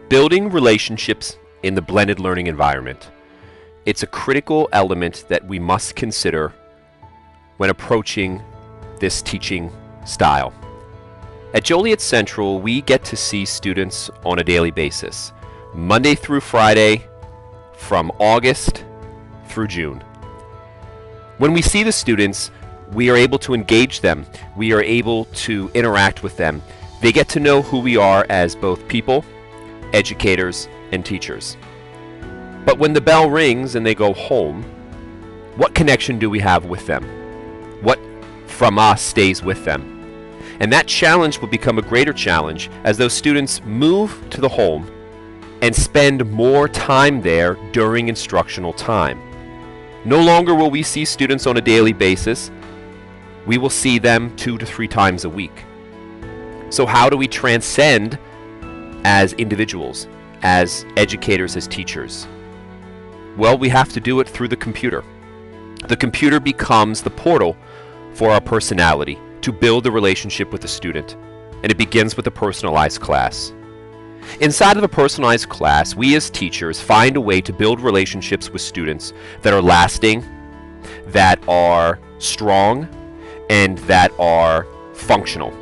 Building relationships in the blended learning environment. It's a critical element that we must consider when approaching this teaching style. At Joliet Central, we get to see students on a daily basis, Monday through Friday, from August through June. When we see the students, we are able to engage them. We are able to interact with them. They get to know who we are as both people, educators, and teachers. But when the bell rings and they go home, what connection do we have with them? What from us stays with them? And that challenge will become a greater challenge as those students move to the home and spend more time there during instructional time. No longer will we see students on a daily basis. We will see them 2 to 3 times a week. So how do we transcend as individuals, as educators, as teachers? Well, we have to do it through the computer. The computer becomes the portal for our personality to build a relationship with the student, and it begins with a personalized class. Inside of a personalized class, we as teachers find a way to build relationships with students that are lasting, that are strong, and that are functional.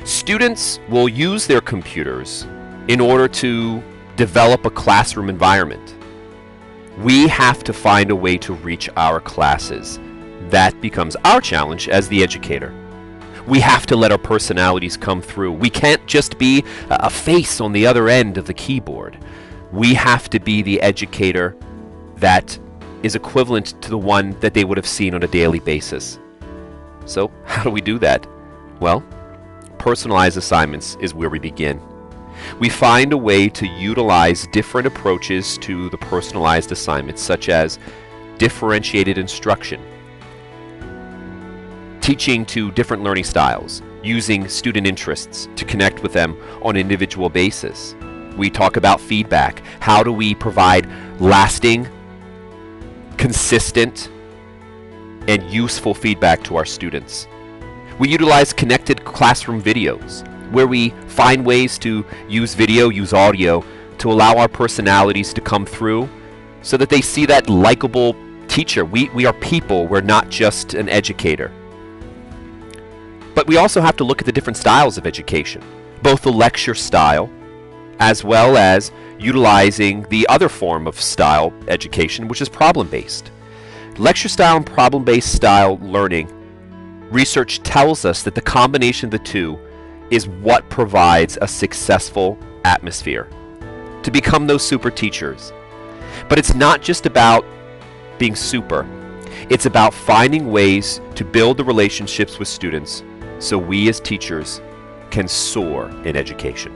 Students will use their computers in order to develop a classroom environment. We have to find a way to reach our classes. That becomes our challenge as the educator. We have to let our personalities come through. We can't just be a face on the other end of the keyboard. We have to be the educator that is equivalent to the one that they would have seen on a daily basis. So how do we do that? Well, personalized assignments is where we begin. We find a way to utilize different approaches to the personalized assignments, such as differentiated instruction, teaching to different learning styles, using student interests to connect with them on an individual basis. We talk about feedback. How do we provide lasting, consistent, and useful feedback to our students? We utilize connected classroom videos, where we find ways to use video, use audio, to allow our personalities to come through so that they see that likable teacher. We are people, we're not just an educator. But we also have to look at the different styles of education, both the lecture style as well as utilizing the other form of style education, which is problem-based. Lecture style and problem-based style learning, research tells us that the combination of the two is what provides a successful atmosphere to become those super teachers. But it's not just about being super. It's about finding ways to build the relationships with students so we as teachers can soar in education.